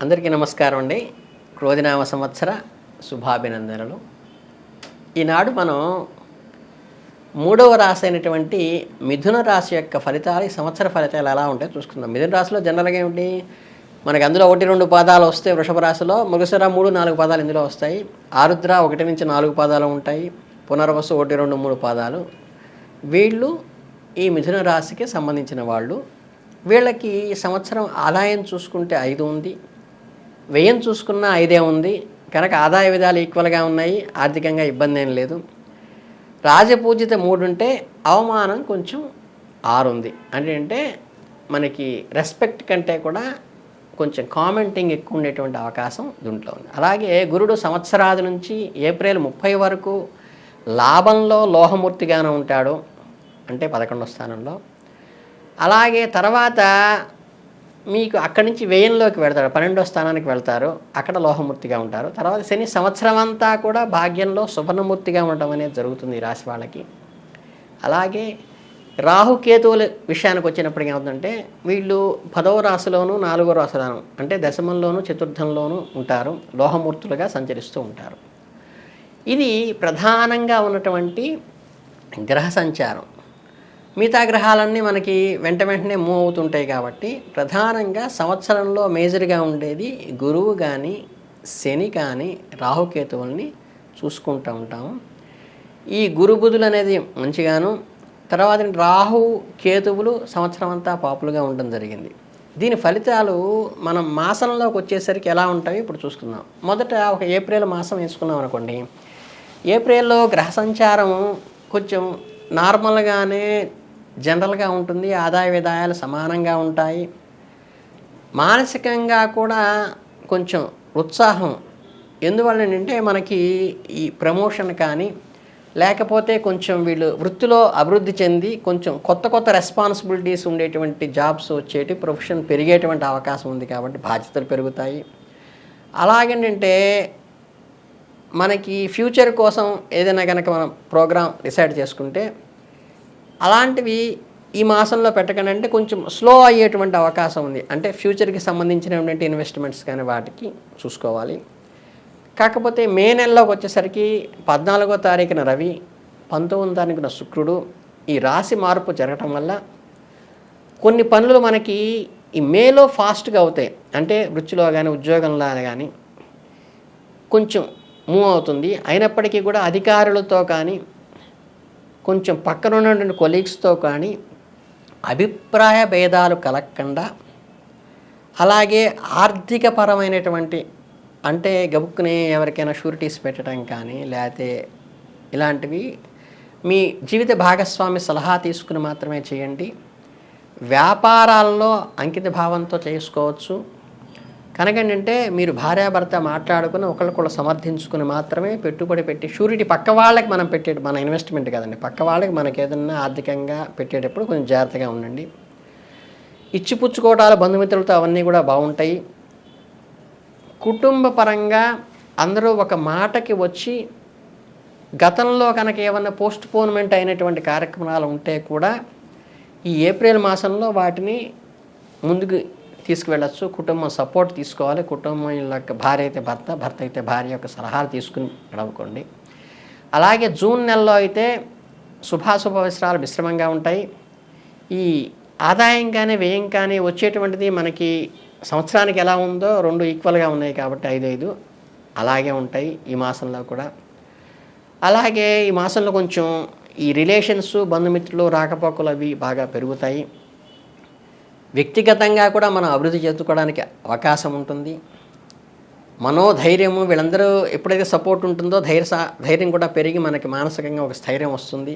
అందరికీ నమస్కారం అండి. క్రోధినామ సంవత్సర శుభాభినందనలు. ఈనాడు మనం మూడవ రాశి అయినటువంటి మిథున రాశి యొక్క ఫలితాలు, ఈ సంవత్సర ఫలితాలు ఎలా ఉంటాయో చూసుకుందాం. మిథున రాశిలో జనరల్గా ఏమిటి, మనకి అందులో 1-2 పాదాలు వస్తాయి. వృషభ రాశిలో మృగశిర 3-4 పాదాలు ఇందులో వస్తాయి. ఆరుద్ర 1-4 పాదాలు ఉంటాయి. పునర్వసు 1-2-3 పాదాలు. వీళ్ళు ఈ మిథున రాశికి సంబంధించిన వాళ్ళు. వీళ్ళకి ఈ సంవత్సరం ఆదాయం చూసుకుంటే 5 ఉంది, వ్యయం చూసుకున్న 5 ఉంది. కనుక ఆదాయ విధాలు ఈక్వల్గా ఉన్నాయి, ఆర్థికంగా ఇబ్బంది ఏం లేదు. రాజపూజిత 3 ఉంటే అవమానం కొంచెం 6 ఉంది. అంటే మనకి రెస్పెక్ట్ కంటే కూడా కొంచెం కామెంటింగ్ ఎక్కువ ఉండేటువంటి అవకాశం దీంట్లో ఉంది. అలాగే గురుడు సంవత్సరాది నుంచి ఏప్రిల్ 30 వరకు లాభంలో లోహమూర్తిగానే ఉంటాడు, అంటే 11వ స్థానంలో. అలాగే తర్వాత మీకు అక్కడి నుంచి వ్యయంలోకి వెళ్తాడు, 12వ స్థానానికి వెళ్తారు, అక్కడ లోహమూర్తిగా ఉంటారు. తర్వాత శని సంవత్సరం అంతా కూడా భాగ్యంలో సువర్ణమూర్తిగా ఉండటం అనేది జరుగుతుంది ఈ రాశి వాళ్ళకి. అలాగే రాహుకేతువుల విషయానికి వచ్చినప్పటికీ ఏమవుతుందంటే, వీళ్ళు 10వ రాశిలోను 4వ రాశిలోను అంటే దశమంలోను చతుర్థంలోనూ ఉంటారు, లోహమూర్తులుగా సంచరిస్తూ ఉంటారు. ఇది ప్రధానంగా ఉన్నటువంటి గ్రహ సంచారం. మిగతా గ్రహాలన్నీ మనకి వెంటనే మూవ్ అవుతుంటాయి కాబట్టి ప్రధానంగా సంవత్సరంలో మేజర్గా ఉండేది గురువు కానీ శని కానీ రాహుకేతువుల్ని చూసుకుంటూ ఉంటాము. ఈ గురు బుధులు అనేది మంచిగాను, తర్వాత రాహు కేతువులు సంవత్సరం అంతా పాపులుగా ఉండడం జరిగింది. దీని ఫలితాలు మనం మాసంలోకి వచ్చేసరికి ఎలా ఉంటాయో ఇప్పుడు చూసుకుందాం. మొదట ఒక ఏప్రిల్ మాసం వేసుకున్నాం అనుకోండి. ఏప్రిల్లో గ్రహ సంచారం కొంచెం నార్మల్గానే జనరల్గా ఉంటుంది, ఆదాయ విధాయాలు సమానంగా ఉంటాయి. మానసికంగా కూడా కొంచెం ఉత్సాహం, ఎందువల్ల అంటే మనకి ఈ ప్రమోషన్ కానీ లేకపోతే కొంచెం వీళ్ళు వృత్తిలో అభివృద్ధి చెంది కొంచెం కొత్త రెస్పాన్సిబిలిటీస్ ఉండేటువంటి జాబ్స్ వచ్చేటి, ప్రొఫెషన్ పెరిగేటువంటి అవకాశం ఉంది కాబట్టి బాధ్యతలు పెరుగుతాయి. అలాగేంటంటే మనకి ఫ్యూచర్ కోసం ఏదైనా కనుక మనం ప్రోగ్రామ్ డిసైడ్ చేసుకుంటే అలాంటివి ఈ మాసంలో పెట్టకండి, అంటే కొంచెం స్లో అయ్యేటువంటి అవకాశం ఉంది. అంటే ఫ్యూచర్కి సంబంధించినటువంటి ఇన్వెస్ట్మెంట్స్ కానీ వాటికి చూసుకోవాలి. కాకపోతే మే నెలలోకి వచ్చేసరికి 14వ తారీఖున రవి, 19వ తారీఖున శుక్రుడు ఈ రాశి మార్పు జరగటం వల్ల కొన్ని పనులు మనకి ఈ మేలో ఫాస్ట్గా అవుతాయి. అంటే వృత్తిలో కానీ ఉద్యోగంలో కానీ కొంచెం మూవ్ అవుతుంది. అయినప్పటికీ కూడా అధికారులతో కానీ కొంచెం పక్కన ఉన్నటువంటి కొలీగ్స్తో కానీ అభిప్రాయ భేదాలు కలగకుండా, అలాగే ఆర్థికపరమైనటువంటి అంటే గబుక్కుని ఎవరికైనా షూరిటీస్ పెట్టడం కానీ లేకపోతే ఇలాంటివి మీ జీవిత భాగస్వామి సలహా తీసుకుని మాత్రమే చేయండి. వ్యాపారాల్లో అంకిత భావంతో చేసుకోవచ్చు. కనుకంటే మీరు భార్యాభర్త మాట్లాడుకుని ఒకరికొకరు సమర్థించుకుని మాత్రమే పెట్టుబడి పెట్టి, షూరిటీ పక్క వాళ్ళకి మనం పెట్టేది మన ఇన్వెస్ట్మెంట్ కదండి, పక్క వాళ్ళకి మనకి ఏదన్నా ఆర్థికంగా పెట్టేటప్పుడు కొంచెం జాగ్రత్తగా ఉండండి. ఇచ్చిపుచ్చుకోవటాలు బంధుమిత్రులతో అవన్నీ కూడా బాగుంటాయి. కుటుంబ పరంగా అందరూ ఒక మాటకి వచ్చి గతంలో కనుక ఏమన్నా పోస్ట్పోన్మెంట్ అయినటువంటి కార్యక్రమాలు ఉంటే కూడా ఈ ఏప్రిల్ మాసంలో వాటిని ముందుకు తీసుకువెళ్ళచ్చు. కుటుంబం సపోర్ట్ తీసుకోవాలి. కుటుంబం యొక్క భార్య అయితే భర్త, భర్త అయితే భార్య యొక్క సలహాలు తీసుకుని నడవకండి. అలాగే జూన్ నెలలో అయితే శుభాశుభ అవసరాలు మిశ్రమంగా ఉంటాయి. ఈ ఆదాయం కానీ వ్యయం కానీ వచ్చేటువంటిది మనకి సంవత్సరానికి ఎలా ఉందో 2 ఈక్వల్గా ఉన్నాయి కాబట్టి 5-5 అలాగే ఉంటాయి ఈ మాసంలో కూడా. అలాగే ఈ మాసంలో కొంచెం ఈ రిలేషన్స్, బంధుమిత్రులు రాకపోకలు అవి బాగా పెరుగుతాయి. వ్యక్తిగతంగా కూడా మనం అభివృద్ధి చేసుకోవడానికి అవకాశం ఉంటుంది. మనోధైర్యము వీళ్ళందరూ ఎప్పుడైతే సపోర్ట్ ఉంటుందో ధైర్యం కూడా పెరిగి మనకి మానసికంగా ఒక స్థైర్యం వస్తుంది.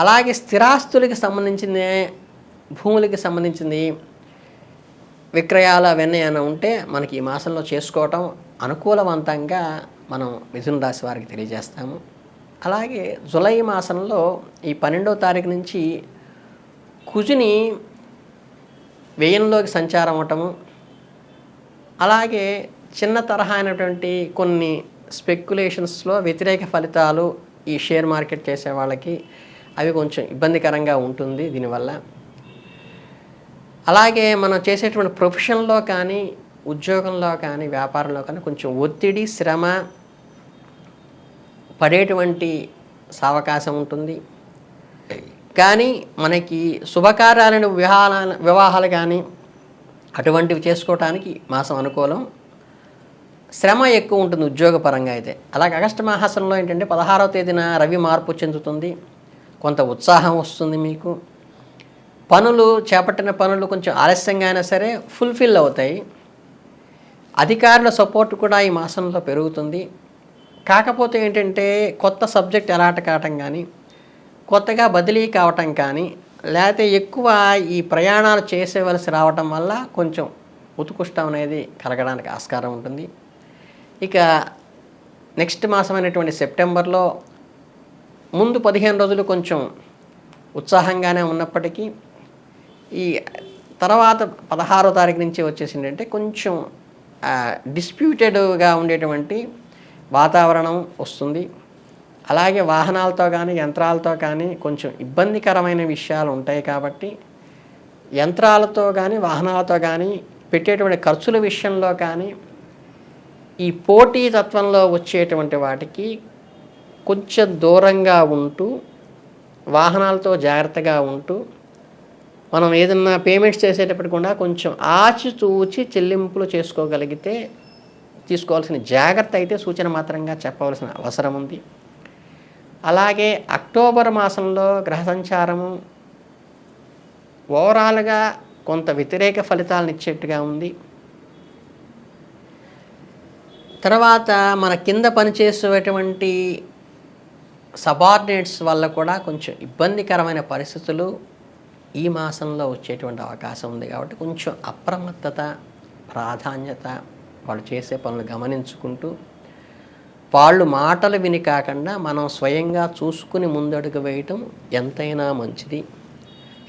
అలాగే స్థిరాస్తులకి సంబంధించింది, భూములకి సంబంధించింది విక్రయాలు అవన్నీ ఏమైనా ఉంటే మనకి ఈ మాసంలో చేసుకోవటం అనుకూలవంతంగా మనం మిథున రాశి వారికి తెలియజేస్తాము. అలాగే జూలై మాసంలో ఈ 12వ తారీఖు నుంచి కుజుని వ్యయంలోకి సంచారం అవటము, అలాగే చిన్న తరహా అయినటువంటి కొన్ని స్పెక్యులేషన్స్లో వ్యతిరేక ఫలితాలు ఈ షేర్ మార్కెట్ చేసే వాళ్ళకి అవి కొంచెం ఇబ్బందికరంగా ఉంటుంది దీనివల్ల. అలాగే మనం చేసేటువంటి ప్రొఫెషన్లో కానీ ఉద్యోగంలో కానీ వ్యాపారంలో కానీ కొంచెం ఒత్తిడి శ్రమ పడేటువంటి సావకాశం ఉంటుంది. కానీ మనకి శుభకార్యాలను వివాహాలు కానీ అటువంటివి చేసుకోవటానికి మాసం అనుకూలం. శ్రమ ఎక్కువ ఉంటుంది ఉద్యోగపరంగా అయితే. అలాగే ఆగస్టు మాసంలో ఏంటంటే 16వ తేదీన రవి మార్పు చెందుతుంది. కొంత ఉత్సాహం వస్తుంది మీకు. చేపట్టిన పనులు కొంచెం ఆలస్యంగా అయినా సరే ఫుల్ఫిల్ అవుతాయి. అధికారుల సపోర్ట్ కూడా ఈ మాసంలో పెరుగుతుంది. కాకపోతే ఏంటంటే కొత్త సబ్జెక్ట్ అలాట్ కావటం కానీ, కొత్తగా బదిలీ కావటం కానీ, లేకపోతే ఎక్కువ ఈ ప్రయాణాలు చేసేవలసి రావటం వల్ల కొంచెం ఉత్కృష్టం అనేది కలగడానికి ఆస్కారం ఉంటుంది. ఇక నెక్స్ట్ మాసమైనటువంటి సెప్టెంబర్లో ముందు 15 రోజులు కొంచెం ఉత్సాహంగానే ఉన్నప్పటికీ ఈ తర్వాత 16వ తారీఖు నుంచి వచ్చేసిందంటే కొంచెం డిస్ప్యూటెడ్గా ఉండేటువంటి వాతావరణం వస్తుంది. అలాగే వాహనాలతో కానీ యంత్రాలతో కానీ కొంచెం ఇబ్బందికరమైన విషయాలు ఉంటాయి. కాబట్టి యంత్రాలతో కానీ వాహనాలతో కానీ పెట్టేటువంటి ఖర్చుల విషయంలో కానీ ఈ పోటీ తత్వంలో వచ్చేటువంటి వాటికి కొంచెం దూరంగా ఉంటూ, వాహనాలతో జాగ్రత్తగా ఉంటూ, మనం ఏదన్నా పేమెంట్స్ చేసేటప్పుడు కూడా కొంచెం ఆచితూచి చెల్లింపులు చేసుకోగలిగితే తీసుకోవాల్సిన జాగ్రత్త అయితే సూచన మాత్రంగా చెప్పవలసిన అవసరం ఉంది. అలాగే అక్టోబర్ మాసంలో గ్రహ సంచారము ఓవరాల్గా కొంత వ్యతిరేక ఫలితాలను ఇచ్చేట్టుగా ఉంది. తర్వాత మన కింద పనిచేసేటువంటి సబార్డినేట్స్ వల్ల కూడా కొంచెం ఇబ్బందికరమైన పరిస్థితులు ఈ మాసంలో వచ్చేటువంటి అవకాశం ఉంది. కాబట్టి కొంచెం అప్రమత్తత, ప్రాధాన్యత, వాళ్ళు చేసే పనులు గమనించుకుంటూ, వాళ్ళు మాటలు విని కాకుండా మనం స్వయంగా చూసుకుని ముందడుగు వేయటం ఎంతైనా మంచిది.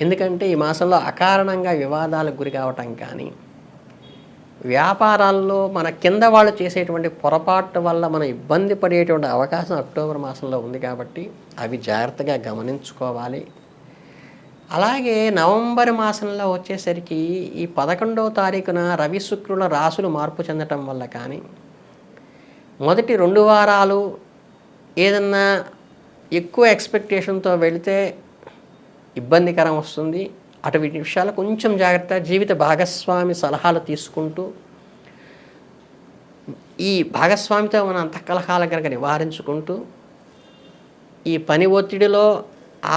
ఎందుకంటే ఈ మాసంలో అకారణంగా వివాదాలకు గురి కావటం కానీ, వ్యాపారాల్లో మన కింద వాళ్ళు చేసేటువంటి పొరపాటు వల్ల మనం ఇబ్బంది పడేటువంటి అవకాశం అక్టోబర్ మాసంలో ఉంది. కాబట్టి అవి జాగ్రత్తగా గమనించుకోవాలి. అలాగే నవంబర్ మాసంలో వచ్చేసరికి ఈ 11వ తారీఖున రవి శుక్రుల రాసులు మార్పు చెందటం వల్ల కానీ, మొదటి 2 వారాలు ఏదన్నా ఎక్కువ ఎక్స్పెక్టేషన్తో వెళితే ఇబ్బందికరం వస్తుంది. అటువంటి విషయాలు కొంచెం జాగ్రత్త, జీవిత భాగస్వామి సలహాలు తీసుకుంటూ, ఈ భాగస్వామితో మన అంతఃకలహాలు కనుక నివారించుకుంటూ, ఈ పని ఒత్తిడిలో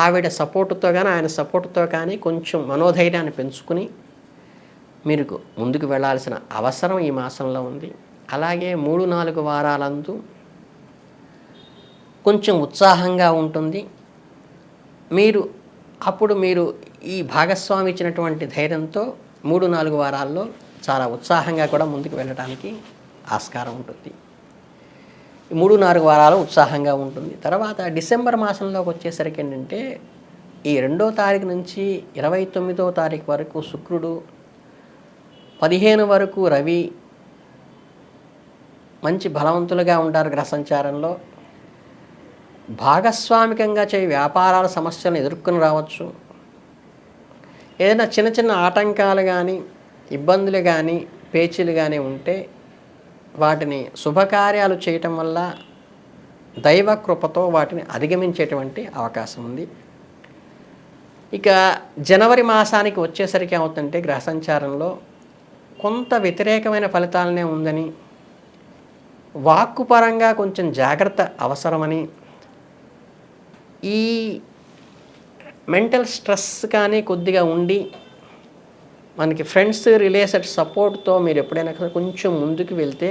ఆవిడ సపోర్టుతో కానీ ఆయన సపోర్టుతో కానీ కొంచెం మనోధైర్యాన్ని పెంచుకుని మీరు ముందుకు వెళ్ళాల్సిన అవసరం ఈ మాసంలో ఉంది. అలాగే 3-4 వారాలందు కొంచెం ఉత్సాహంగా ఉంటుంది. అప్పుడు మీరు ఈ భాగస్వామి ఇచ్చినటువంటి ధైర్యంతో 3-4 వారాల్లో చాలా ఉత్సాహంగా కూడా ముందుకు వెళ్ళడానికి ఆస్కారం ఉంటుంది. 3-4 వారాలు ఉత్సాహంగా ఉంటుంది. తర్వాత డిసెంబర్ మాసంలోకి వచ్చేసరికి ఏంటంటే ఈ 2వ తారీఖు నుంచి 29వ తారీఖు వరకు శుక్రుడు, 15 వరకు రవి మంచి బలవంతులుగా ఉంటారు గ్రహ సంచారంలో. భాగస్వామికంగా వ్యాపారాల సమస్యలను ఎదుర్కొని రావచ్చు. ఏదైనా చిన్న చిన్న ఆటంకాలు కానీ, ఇబ్బందులు కానీ, పేచీలు కానీ ఉంటే వాటిని శుభకార్యాలు చేయటం వల్ల దైవ కృపతో వాటిని అధిగమించేటువంటి అవకాశం ఉంది. ఇక జనవరి మాసానికి వచ్చేసరికి ఏమవుతుందంటే గ్రహ సంచారంలో కొంత వ్యతిరేకమైన ఫలితాలనే ఉందని, వాక్కుపరంగా కొంచెం జాగ్రత్త అవసరమని, ఈ మెంటల్ స్ట్రెస్ కానీ కొద్దిగా ఉండి మనకి ఫ్రెండ్స్ రిలేటెడ్ సపోర్ట్తో మీరు ఎప్పుడైనా కొంచెం ముందుకు వెళ్తే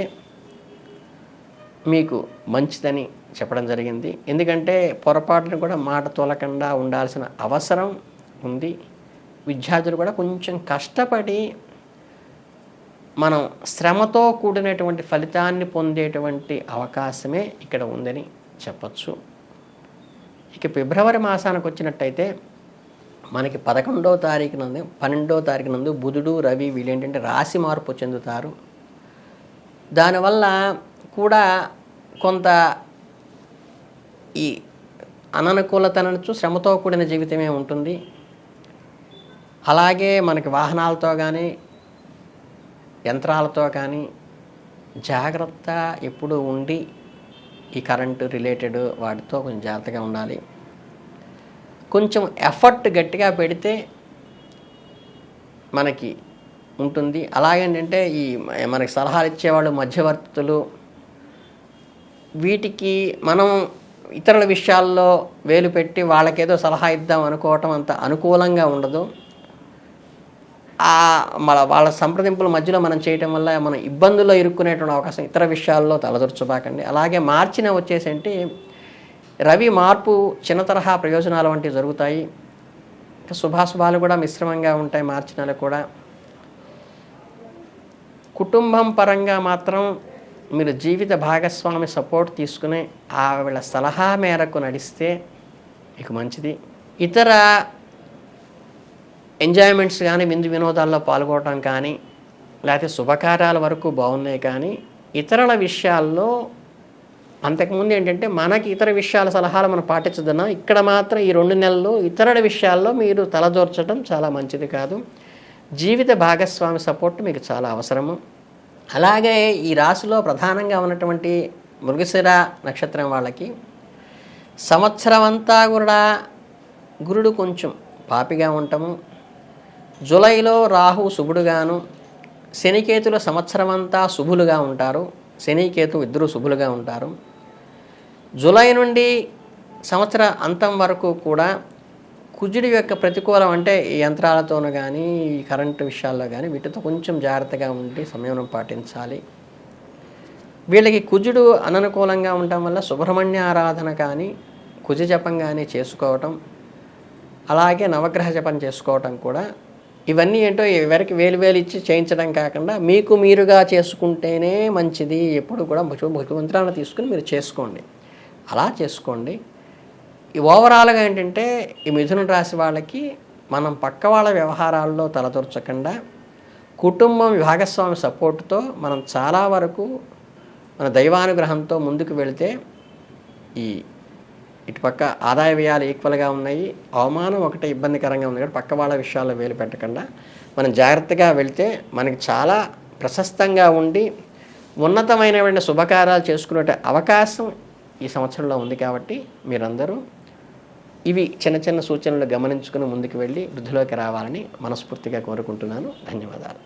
మీకు మంచిదని చెప్పడం జరిగింది. ఎందుకంటే పొరపాటును కూడా మాట తోలకుండా ఉండాల్సిన అవసరం ఉంది. విద్యార్థులు కూడా కొంచెం కష్టపడి మనం శ్రమతో కూడినటువంటి ఫలితాన్ని పొందేటువంటి అవకాశమే ఇక్కడ ఉందని చెప్పచ్చు. ఇక ఫిబ్రవరి మాసానికి వచ్చినట్టయితే మనకి 11వ తారీఖు నందు 12వ తారీఖు నందు బుధుడు రవి వీళ్ళేంటంటే రాశి మార్పు చెందుతారు. దానివల్ల కూడా కొంత ఈ అననుకూలతనచ్చు, శ్రమతో కూడిన జీవితమే ఉంటుంది. అలాగే మనకి వాహనాలతో కానీ యంత్రాలతో కానీ జాగ్రత్త ఎప్పుడు ఉండి ఈ కరెంటు రిలేటెడ్ వాటితో కొంచెం జాగ్రత్తగా ఉండాలి. కొంచెం ఎఫర్ట్ గట్టిగా పెడితే మనకి ఉంటుంది. అలాగేంటంటే ఈ మనకి సలహాలు ఇచ్చేవాళ్ళు మధ్యవర్తులు, వీటికి మనం ఇతరుల విషయాల్లో వేలు పెట్టి వాళ్ళకేదో సలహా ఇద్దాం అనుకోవటం అంత అనుకూలంగా ఉండదు. వాళ్ళ సంప్రదింపుల మధ్యలో మనం చేయటం వల్ల మనం ఇబ్బందుల్లో ఇరుక్కునేటువంటి అవకాశం. ఇతర విషయాల్లో తలదూర్చబాకండి. అలాగే మార్చిన వచ్చేసేంటి రవి మార్పు చిన్న తరహా ప్రయోజనాలు వంటివి జరుగుతాయి. శుభాశుభాలు కూడా మిశ్రమంగా ఉంటాయి మార్చినలు కూడా. కుటుంబం పరంగా మాత్రం మీరు జీవిత భాగస్వామి సపోర్ట్ తీసుకుని ఆవిడ సలహా మేరకు నడిస్తే మీకు మంచిది. ఇతర ఎంజాయ్మెంట్స్ కానీ విందు వినోదాల్లో పాల్గొనడం కానీ లేకపోతే శుభకార్యాల వరకు బాగున్నాయి. కానీ ఇతరుల విషయాల్లో అంతకుముందు ఏంటంటే మనకి ఇతర విషయాల సలహాలు మనం పాటించదన్నాం. ఇక్కడ మాత్రం ఈ 2 నెలలు ఇతరుల విషయాల్లో మీరు తలదూర్చడం చాలా మంచిది కాదు. జీవిత భాగస్వామి సపోర్ట్ మీకు చాలా అవసరము. అలాగే ఈ రాశిలో ప్రధానంగా ఉన్నటువంటి మృగశిర నక్షత్రం వాళ్ళకి సంవత్సరం అంతా కూడా గురుడు కొంచెం పాపిగా ఉండటము, జూలైలో రాహు శుభుడుగాను, శనికేతుల సంవత్సరం అంతా శుభులుగా ఉంటారు. శనికేతు ఇద్దరు శుభులుగా ఉంటారు. జూలై నుండి సంవత్సర అంతం వరకు కూడా కుజుడి యొక్క ప్రతికూలం, అంటే ఈ యంత్రాలతోనూ కానీ ఈ కరెంటు విషయాల్లో కానీ వీటితో కొంచెం జాగ్రత్తగా ఉండి సంయమనం పాటించాలి. వీళ్ళకి కుజుడు అననుకూలంగా ఉండటం వల్ల సుబ్రహ్మణ్య ఆరాధన కానీ కుజ జపం కానీ చేసుకోవటం, అలాగే నవగ్రహ జపం చేసుకోవటం కూడా, ఇవన్నీ ఏంటో ఎవరికి వేలు ఇచ్చి చేయించడం కాకుండా మీకు మీరుగా చేసుకుంటేనే మంచిది. ఎప్పుడు కూడా భగవంతురాలను తీసుకుని మీరు చేసుకోండి. అలా చేసుకోండి. ఈ ఓవరాల్గా ఏంటంటే ఈ మిథున రాశి వాళ్ళకి మనం పక్క వాళ్ళ వ్యవహారాల్లో తలదూర్చకుండా కుటుంబం భాగస్వామి సపోర్టుతో మనం చాలా వరకు మన దైవానుగ్రహంతో ముందుకు వెళితే ఈ ఇటుపక్క ఆదాయ వ్యయాలు ఈక్వల్గా ఉన్నాయి, అవమానం ఒకటే ఇబ్బందికరంగా ఉంది. కాబట్టి పక్క వాళ్ళ విషయాల్లో వేలు పెట్టకుండా మనం జాగ్రత్తగా వెళితే మనకి చాలా ప్రశస్తంగా ఉండి ఉన్నతమైనటువంటి శుభకార్యాలు చేసుకునే అవకాశం ఈ సంవత్సరంలో ఉంది. కాబట్టి మీరందరూ ఇవి చిన్న చిన్న సూచనలు గమనించుకుని ముందుకు వెళ్ళి వృద్ధిలోకి రావాలని మనస్ఫూర్తిగా కోరుకుంటున్నాను. ధన్యవాదాలు.